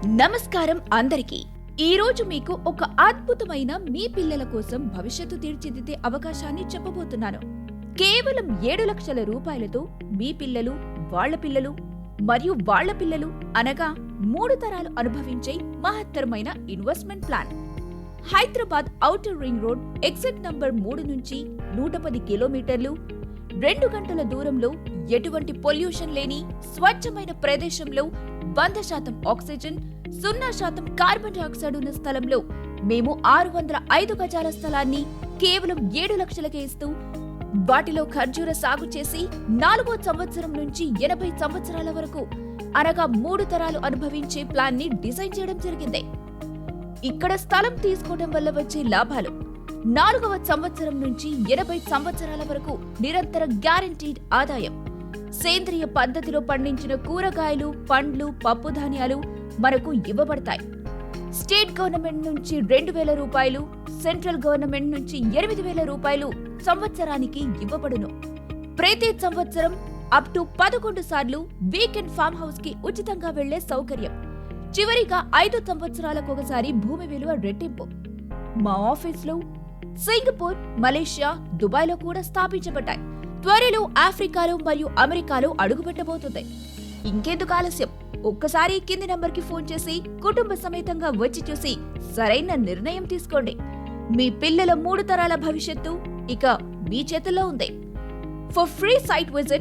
నమస్కారం అందరికీ. ఈ రోజు మీకు ఒక అద్భుతమైన మీ పిల్లల కోసం భవిష్యత్తు తీర్చిదిద్దే అవకాశాన్ని చెప్పబోతున్నాను. కేవలం 7 లక్షల రూపాయలతో మీ పిల్లలు, వాళ్ళ పిల్లలు మరియు వాళ్ళ పిల్లలు అనగా 3 తరాలు అనుభవించే మహత్తరమైన investment plan. Hyderabad outer ring road exit number 3 నుంచి 110 కిలోమీటర్లు, 2 గంటల దూరంలో, ఎటువంటి పొల్యూషన్ లేని స్వచ్ఛమైన ప్రదేశంలో 100% ఆక్సిజన్, 0% కార్బన్ డయాక్సైడ్ ఉన్న స్థలంలో మేము 605 గజాల స్థలాన్ని కేవలం 7 లక్షలకే ఇస్తూ, వాటిలో ఖర్జూర సాగు చేసి 4వ సంవత్సరం నుంచి 80 సంవత్సరాల వరకు అనగా 3 తరాలు అనుభవించే ప్లాన్ ని డిజైన్ చేయడం జరిగింది. ఇక్కడ స్థలం తీసుకోవడం వల్ల వచ్చే లాభాలు: 4వ సంవత్సరం నుంచి 80 సంవత్సరాల వరకు నిరంతర గ్యారంటీడ్ ఆదాయం, సేంద్రియ పద్ధతిలో పండించిన కూరగాయలు, పండ్లు, పప్పు ధాన్యాలు మనకు ఇవ్వబడతాయి. స్టేట్ గవర్నమెంట్ నుంచి 2,000 రూపాయలు, సెంట్రల్ గవర్నమెంట్ నుంచి 8,000 రూపాయలు సంవత్సరానికి ఇవ్వబడును. ప్రతి సంవత్సరం అప్ టు 11 సార్లు వీకెండ్ ఫామ్ హౌస్ కి ఉచితంగా వెళ్లే సౌకర్యం. చివరిగా 5 సంవత్సరాలకు ఒకసారి భూమి విలువ రెట్టింపు. మా ఆఫీసులు సింగపూర్, మలేషియా, దుబాయ్లో కూడా స్థాపించబడ్డాయి. త్వరలో ఆఫ్రికాలో మరియు అమెరికాలో అడుగుపెట్టబోతుంది. ఇంకెందుకు ఆలస్యం? ఒక్కసారి కింది నంబర్కి ఫోన్ చేసి కుటుంబ సమేతంగా వచ్చి చూసి సరైన నిర్ణయం తీసుకోండి. మీ పిల్లల 3 తరాల భవిష్యత్తు ఇక మీ చేతుల్లో ఉంది. For free site visit